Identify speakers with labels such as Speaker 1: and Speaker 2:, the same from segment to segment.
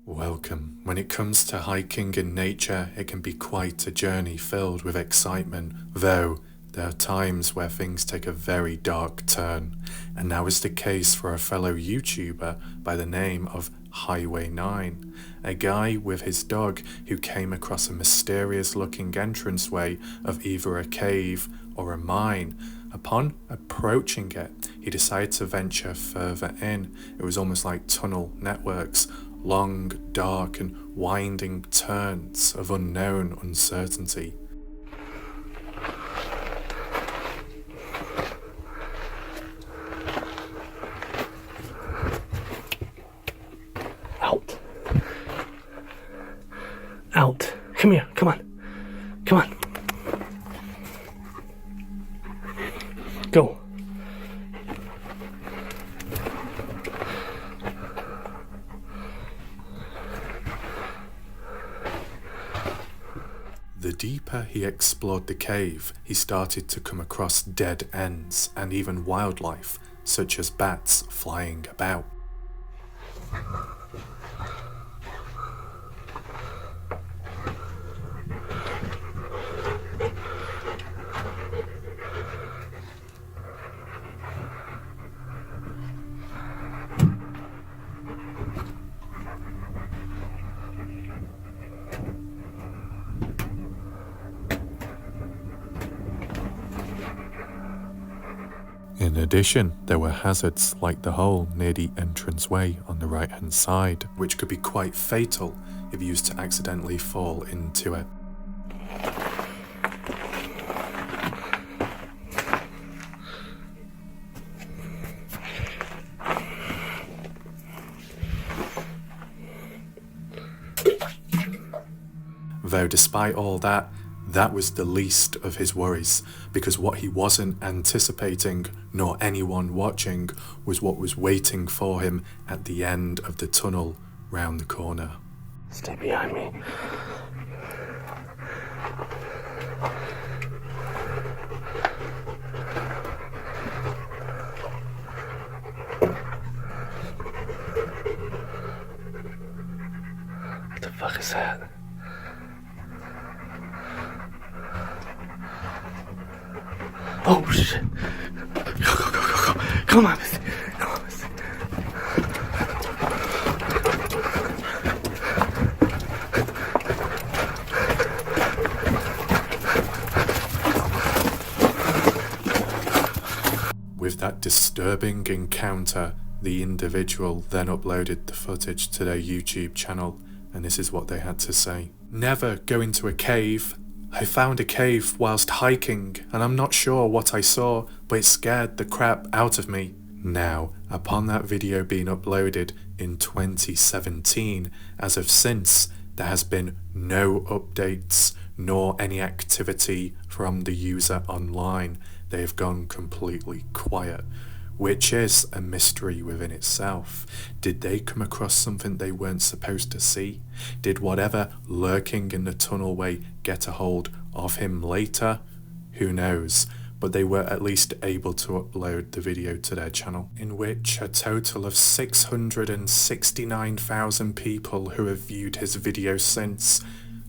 Speaker 1: Welcome. When it comes to hiking in nature, it can be quite a journey filled with excitement, though there are times where things take a very dark turn, and now is the case for a fellow YouTuber by the name of Highway 9, a guy with his dog who came across a mysterious looking entranceway of either a cave or a mine. Upon approaching it, he decided to venture further in. It was almost like tunnel networks, long, dark and winding turns of unknown uncertainty.
Speaker 2: Out. Out. Come here. Come on. Come on. Go.
Speaker 1: The deeper he explored the cave, he started to come across dead ends and even wildlife, such as bats flying about. In addition, there were hazards like the hole near the entranceway on the right hand side, which could be quite fatal if used to accidentally fall into it. Though despite all that, that was the least of his worries, because what he wasn't anticipating, nor anyone watching, was what was waiting for him at the end of the tunnel round the corner.
Speaker 2: Stay behind me. What the fuck is that? Oh shit. Go. Come on, Missy. Come on, Missy.
Speaker 1: With that disturbing encounter, the individual then uploaded the footage to their YouTube channel, and this is what they had to say. Never go into a cave. I found a cave whilst hiking, and I'm not sure what I saw, but it scared the crap out of me. Now, upon that video being uploaded in 2017, as of since, there has been no updates nor any activity from the user online. They have gone completely quiet, which is a mystery within itself. Did they come across something they weren't supposed to see? Did whatever lurking in the tunnelway get a hold of him later? Who knows? But they were at least able to upload the video to their channel, in which a total of 669,000 people who have viewed his video since.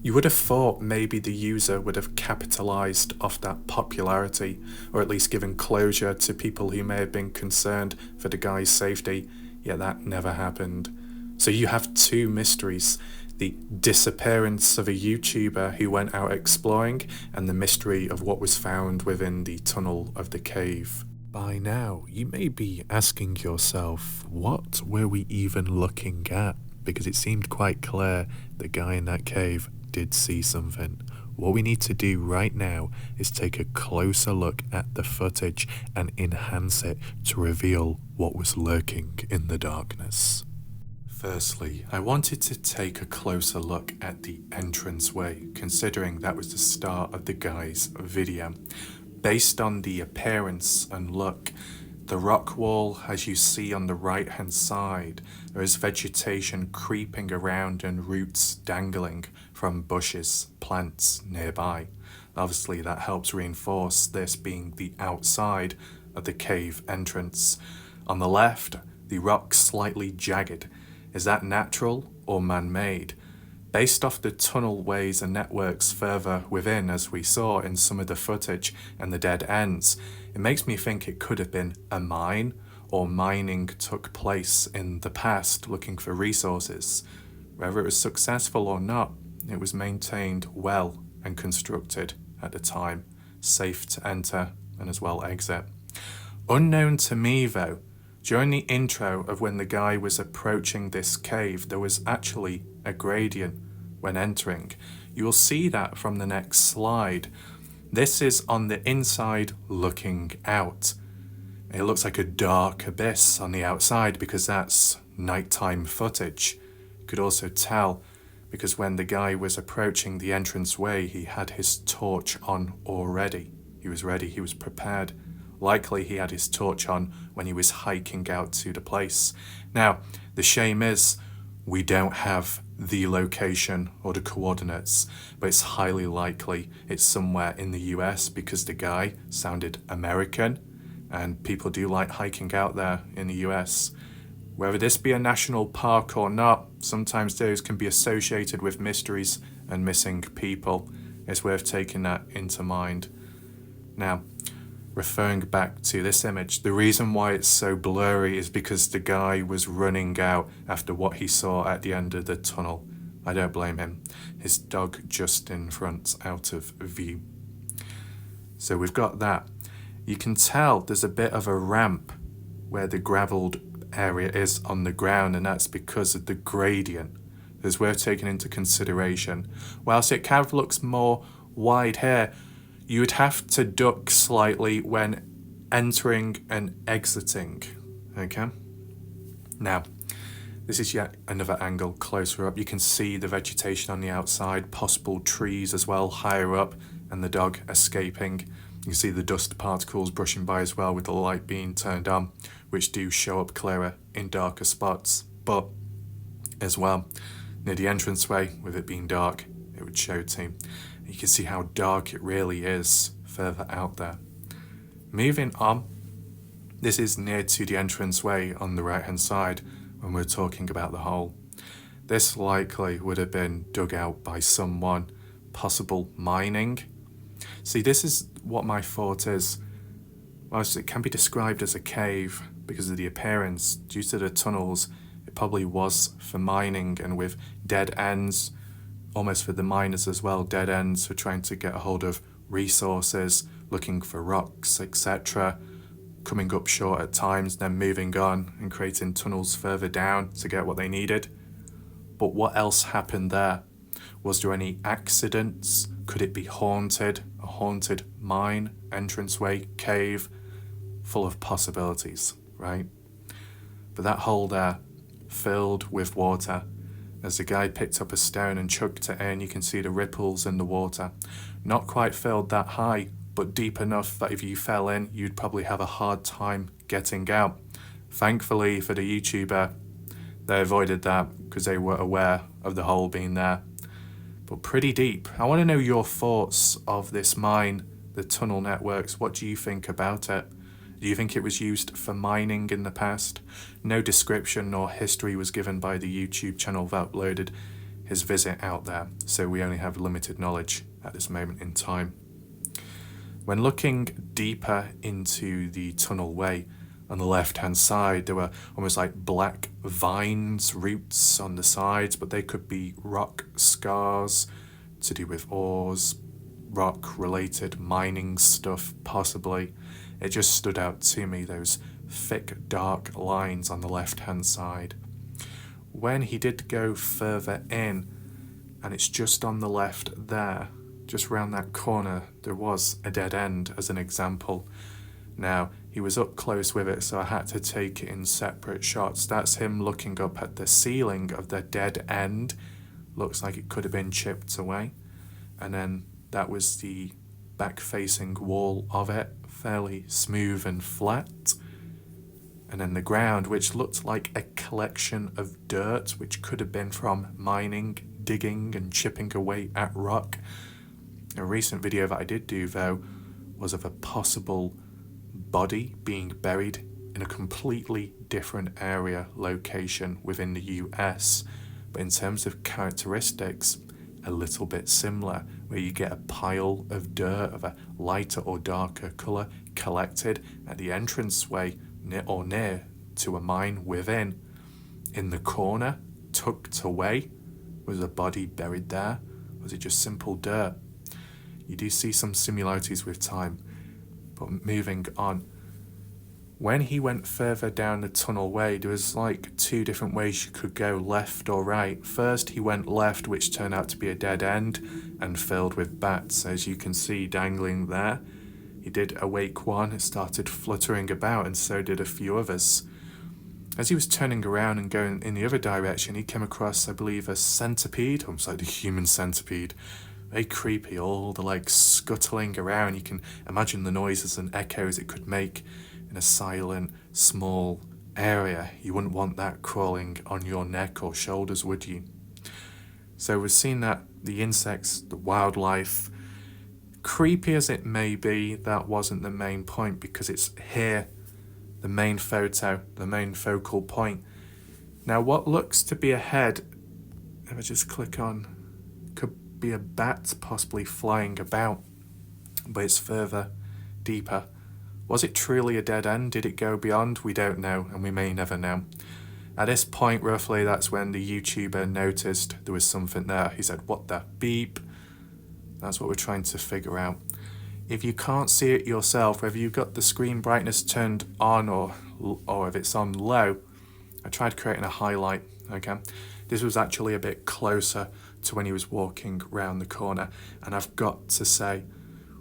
Speaker 1: You would have thought maybe the user would have capitalized off that popularity, or at least given closure to people who may have been concerned for the guy's safety, yet that never happened. So you have two mysteries: the disappearance of a YouTuber who went out exploring, and the mystery of what was found within the tunnel of the cave. By now, you may be asking yourself, what were we even looking at? Because it seemed quite clear the guy in that cave did see something. What we need to do right now is take a closer look at the footage and enhance it to reveal what was lurking in the darkness. Firstly, I wanted to take a closer look at the entranceway, considering that was the start of the guy's video. Based on the appearance and look, the rock wall, as you see on the right hand side, there is vegetation creeping around and roots dangling from bushes, plants nearby. Obviously that helps reinforce this being the outside of the cave entrance. On the left, the rock slightly jagged. Is that natural, or man-made. Based off the tunnel ways and networks further within, as we saw in some of the footage, and the dead ends, it makes me think it could have been a mine, or mining took place in the past looking for resources. Whether it was successful or not, it was maintained well and constructed at the time, safe to enter and as well exit. Unknown to me though, during the intro of when the guy was approaching this cave, there was actually a gradient when entering. You will see that from the next slide. This is on the inside looking out. It looks like a dark abyss on the outside because that's nighttime footage. You could also tell because when the guy was approaching the entranceway, he had his torch on already. He was ready, he was prepared. Likely he had his torch on when he was hiking out to the place. Now, the shame is we don't have the location or the coordinates, but it's highly likely it's somewhere in the US because the guy sounded American and people do like hiking out there in the US. Whether this be a national park or not, sometimes those can be associated with mysteries and missing people. It's worth taking that into mind. Now, referring back to this image, the reason why it's so blurry is because the guy was running out after what he saw at the end of the tunnel. I don't blame him. His dog just in front, out of view. So we've got that. You can tell there's a bit of a ramp where the gravelled area is on the ground, and that's because of the gradient. It's worth taking into consideration. Whilst it kind of looks more wide here, you would have to duck slightly when entering and exiting, okay? Now, this is yet another angle closer up. You can see the vegetation on the outside, possible trees as well higher up, and the dog escaping. You can see the dust particles brushing by as well with the light being turned on, which do show up clearer in darker spots. But as well, near the entranceway, with it being dark, it would show too. You can see how dark it really is further out there. Moving on, this is near to the entranceway on the right hand side when we're talking about the hole. This likely would have been dug out by someone, possible mining. See, this is what my thought is. Whilst it can be described as a cave because of the appearance, due to the tunnels, it probably was for mining, and with dead ends, almost for the miners as well, dead ends for trying to get a hold of resources, looking for rocks, etc., coming up short at times, then moving on and creating tunnels further down to get what they needed. But what else happened there? Was there any accidents? Could it be haunted? A haunted mine, entranceway, cave? Full of possibilities, right? But that hole there, filled with water. As the guy picked up a stone and chucked it in, you can see the ripples in the water. Not quite filled that high, but deep enough that if you fell in, you'd probably have a hard time getting out. Thankfully for the YouTuber, they avoided that because they were aware of the hole being there. But pretty deep. I want to know your thoughts of this mine, the tunnel networks. What do you think about it? Do you think it was used for mining in the past? No description nor history was given by the YouTube channel that uploaded his visit out there, so we only have limited knowledge at this moment in time. When looking deeper into the tunnel way, on the left-hand side, there were almost like black vines, roots on the sides, but they could be rock scars to do with ores, rock-related mining stuff, possibly. It just stood out to me, those thick, dark lines on the left-hand side. When he did go further in, and it's just on the left there, just round that corner, there was a dead end as an example. Now, he was up close with it, so I had to take it in separate shots. That's him looking up at the ceiling of the dead end. Looks like it could have been chipped away. And then that was the back-facing wall of it, fairly smooth and flat. And then the ground, which looked like a collection of dirt, which could have been from mining, digging and chipping away at rock. A recent video that I did do, though, was of a possible body being buried in a completely different area location within the US, but in terms of characteristics, a little bit similar, where you get a pile of dirt of a lighter or darker colour collected at the entranceway near to a mine within. In the corner, tucked away, was a body buried there? Was it just simple dirt? You do see some similarities with time, but moving on. When he went further down the tunnel way, there was like two different ways you could go, left or right. First, he went left, which turned out to be a dead end and filled with bats, as you can see dangling there. He did awake one, it started fluttering about, and so did a few others. As he was turning around and going in the other direction, he came across, I believe, a centipede, almost like the human centipede. Very creepy, all the legs scuttling around. You can imagine the noises and echoes it could make in a silent, small area. You wouldn't want that crawling on your neck or shoulders, would you? So we've seen that the insects, the wildlife, creepy as it may be, that wasn't the main point, because it's here, the main photo, the main focal point. Now what looks to be a head, if I just click on, could be a bat possibly flying about, but it's further, deeper. Was it truly a dead end? Did it go beyond? We don't know, and we may never know. At this point, roughly, that's when the YouTuber noticed there was something there. He said, "What the beep?" That's what we're trying to figure out. If you can't see it yourself, whether you've got the screen brightness turned on or if it's on low, I tried creating a highlight, okay? This was actually a bit closer to when he was walking round the corner, and I've got to say,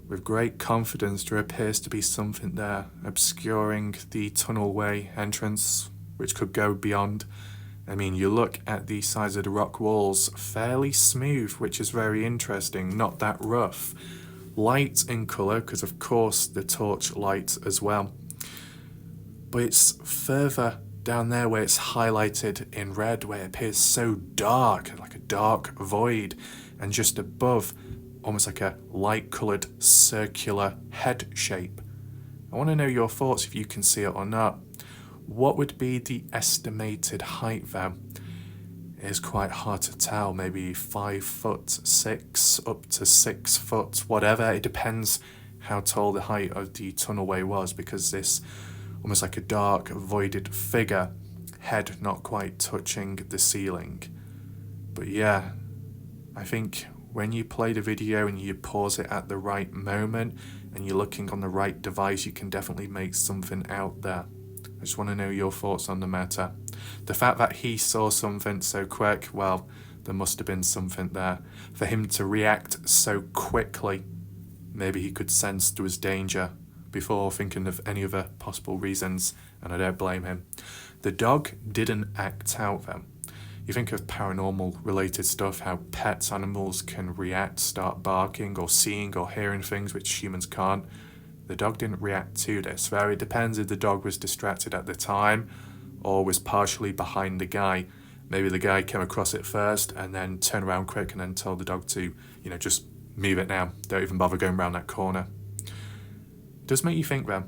Speaker 1: with great confidence, there appears to be something there, obscuring the tunnelway entrance, which could go beyond. I mean, you look at the sides of the rock walls, fairly smooth, which is very interesting, not that rough. Light in colour, because of course the torch light as well. But it's further down there where it's highlighted in red, where it appears so dark, like a dark void, and just above, almost like a light-coloured circular head shape. I want to know your thoughts if you can see it or not. What would be the estimated height though? It is quite hard to tell, maybe 5'6", up to 6 foot, whatever. It depends how tall the height of the tunnelway was, because this almost like a dark voided figure, head not quite touching the ceiling. But yeah, I think when you play the video and you pause it at the right moment and you're looking on the right device, you can definitely make something out there. I just want to know your thoughts on the matter. The fact that he saw something so quick, well, there must have been something there. For him to react so quickly, maybe he could sense there was danger before thinking of any other possible reasons, and I don't blame him. The dog didn't act out though. You think of paranormal related stuff, how pets, animals can react, start barking or seeing or hearing things which humans can't. The dog didn't react to this. It depends if the dog was distracted at the time or was partially behind the guy. Maybe the guy came across it first and then turned around quick and then told the dog to, just move it now. Don't even bother going around that corner. It does make you think then,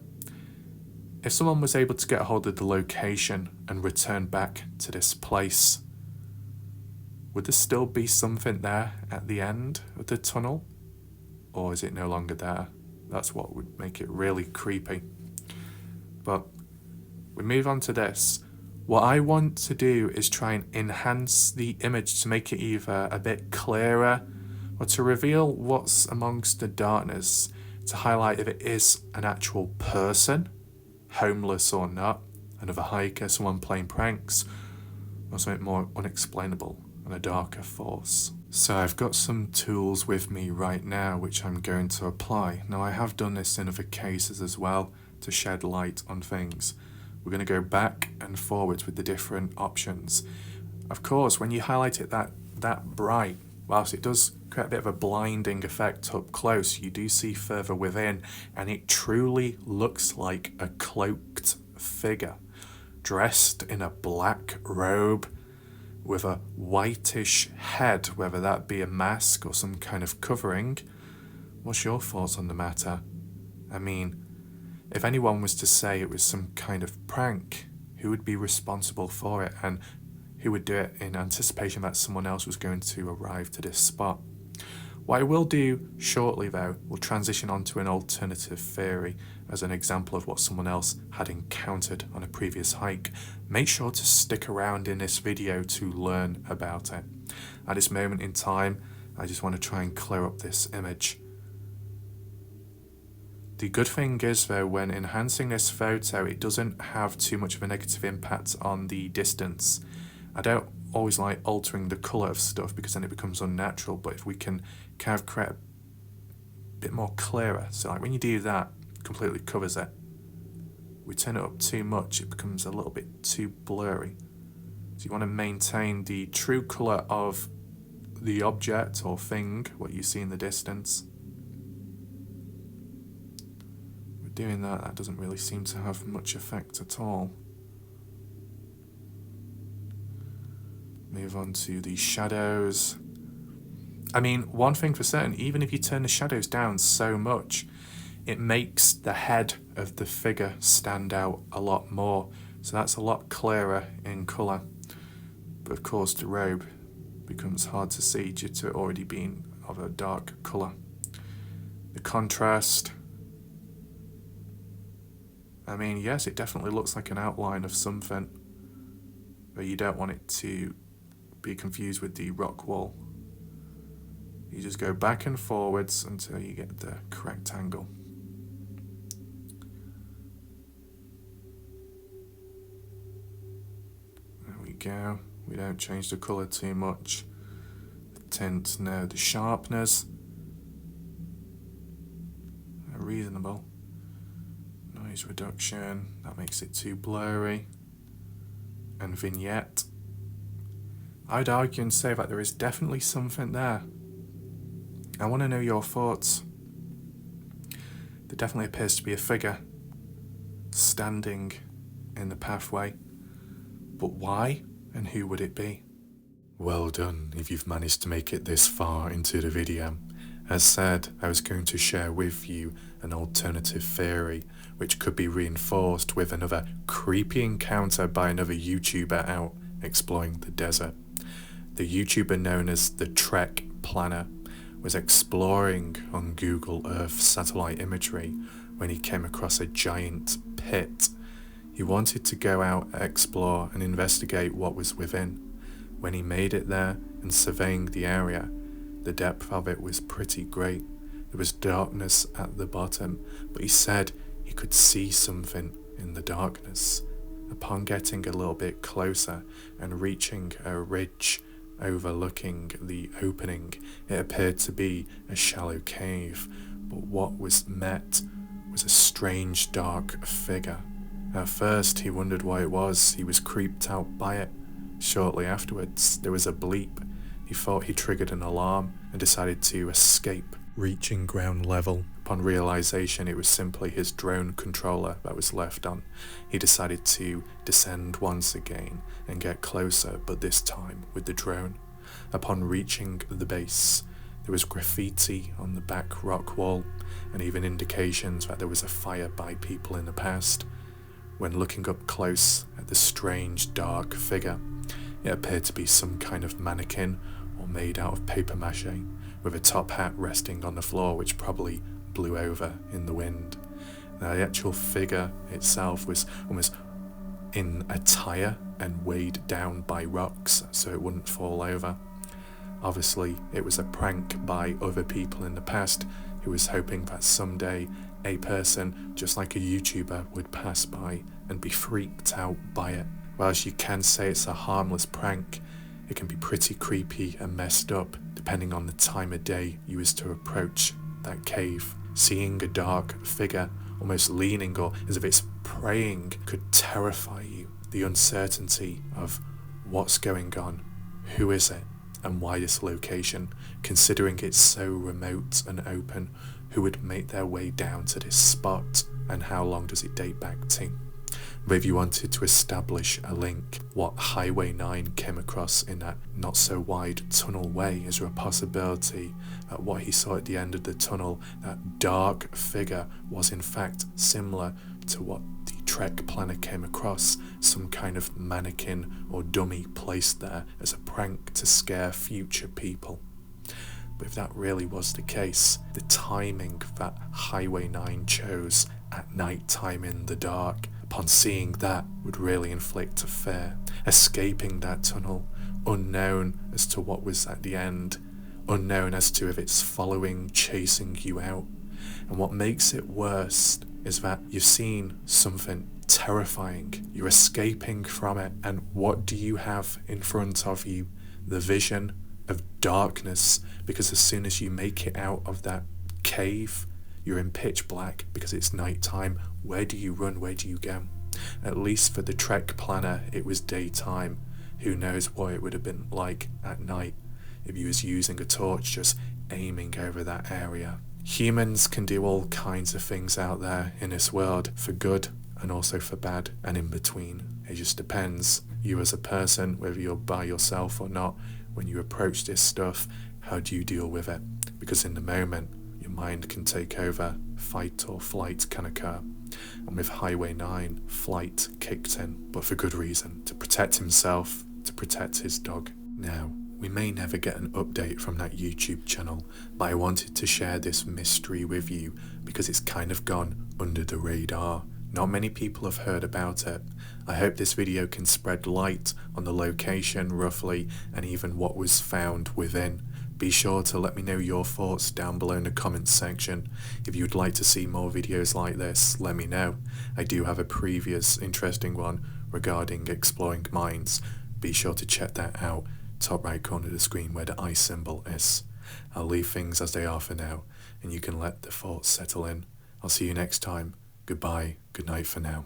Speaker 1: if someone was able to get a hold of the location and return back to this place, would there still be something there at the end of the tunnel? Or is it no longer there? That's what would make it really creepy. But we move on to this. What I want to do is try and enhance the image to make it either a bit clearer or to reveal what's amongst the darkness, to highlight if it is an actual person, homeless or not, another hiker, someone playing pranks, or something more unexplainable and a darker force. So I've got some tools with me right now which I'm going to apply. Now I have done this in other cases as well to shed light on things. We're going to go back and forwards with the different options. Of course, when you highlight it that bright, whilst it does create a bit of a blinding effect up close, you do see further within, and it truly looks like a cloaked figure, dressed in a black robe, with a whitish head, whether that be a mask or some kind of covering. What's your thoughts on the matter? I mean, if anyone was to say it was some kind of prank, who would be responsible for it? And who would do it in anticipation that someone else was going to arrive to this spot. What I will do shortly, though, will transition onto an alternative theory as an example of what someone else had encountered on a previous hike. Make sure to stick around in this video to learn about it. At this moment in time, I just want to try and clear up this image. The good thing is, though, when enhancing this photo, it doesn't have too much of a negative impact on the distance. I don't always like altering the colour of stuff because then it becomes unnatural, but if we can kind of create a bit more clearer, so like when you do that, it completely covers it. We turn it up too much, it becomes a little bit too blurry. So you want to maintain the true colour of the object or thing, what you see in the distance. We're doing that, that doesn't really seem to have much effect at all. Move on to the shadows. I mean, one thing for certain, even if you turn the shadows down so much, it makes the head of the figure stand out a lot more. So that's a lot clearer in colour. But of course the robe becomes hard to see due to it already being of a dark colour. The contrast. I mean, yes, it definitely looks like an outline of something, but you don't want it to be confused with the rock wall. You just go back and forwards until you get the correct angle. There we go. We don't change the colour too much. The tint, no, the sharpness. Reasonable. Noise reduction, that makes it too blurry. And vignette. I'd argue and say that there is definitely something there. I want to know your thoughts. There definitely appears to be a figure standing in the pathway. But why and who would it be? Well done if you've managed to make it this far into the video. As said, I was going to share with you an alternative theory which could be reinforced with another creepy encounter by another YouTuber out exploring the desert. The YouTuber known as the Trek Planner was exploring on Google Earth satellite imagery when he came across a giant pit. He wanted to go out, explore and investigate what was within. When he made it there and surveying the area, the depth of it was pretty great. There was darkness at the bottom, but he said he could see something in the darkness. Upon getting a little bit closer and reaching a ridge overlooking the opening, it appeared to be a shallow cave, but what was met was a strange dark figure. At first he wondered why it was. He was creeped out by it. Shortly afterwards there was a bleep. He thought he triggered an alarm and decided to escape. Reaching ground level, upon realization it was simply his drone controller that was left on, he decided to descend once again and get closer, but this time with the drone. Upon reaching the base, there was graffiti on the back rock wall and even indications that there was a fire by people in the past. When looking up close at the strange dark figure, it appeared to be some kind of mannequin or made out of paper mache, with a top hat resting on the floor which probably blew over in the wind. Now the actual figure itself was almost in a tire and weighed down by rocks so it wouldn't fall over. Obviously it was a prank by other people in the past who was hoping that someday a person just like a YouTuber would pass by and be freaked out by it. Whilst you can say it's a harmless prank, it can be pretty creepy and messed up depending on the time of day you was to approach that cave. Seeing a dark figure almost leaning or as if it's praying could terrify you. The uncertainty of what's going on, who is it, and why this location, considering it's so remote and open, who would make their way down to this spot and how long does it date back to? But if you wanted to establish a link, what Highway 9 came across in that not so wide tunnel way, is there a possibility that what he saw at the end of the tunnel, that dark figure, was in fact similar to what the Trek Planner came across some kind of mannequin or dummy placed there as a prank to scare future people. But if that really was the case, the timing that Highway 9 chose at night time in the dark, upon seeing that, would really inflict a fear. Escaping that tunnel, unknown as to what was at the end, unknown as to if it's following, chasing you out. And what makes it worse is that you've seen something terrifying, you're escaping from it, and what do you have in front of you? The vision of darkness, because as soon as you make it out of that cave, you're in pitch black because it's night time. Where do you run? Where do you go? At least for the trek planner, it was daytime. Who knows what it would have been like at night if you was using a torch just aiming over that area. Humans can do all kinds of things out there in this world, for good and also for bad, and in between. It just depends, you as a person, whether you're by yourself or not, when you approach this stuff, how do you deal with it? Because in the moment, your mind can take over, fight or flight can occur. And with Highway 9, flight kicked in, but for good reason, to protect himself, to protect his dog. Now, we may never get an update from that YouTube channel, but I wanted to share this mystery with you because it's kind of gone under the radar. Not many people have heard about it. I hope this video can spread light on the location roughly and even what was found within. Be sure to let me know your thoughts down below in the comments section. If you'd like to see more videos like this, let me know. I do have a previous interesting one regarding exploring mines. Be sure to check that out. Top right corner of the screen where the eye symbol is. I'll leave things as they are for now, and you can let the thoughts settle in. I'll see you next time. Goodbye, good night for now.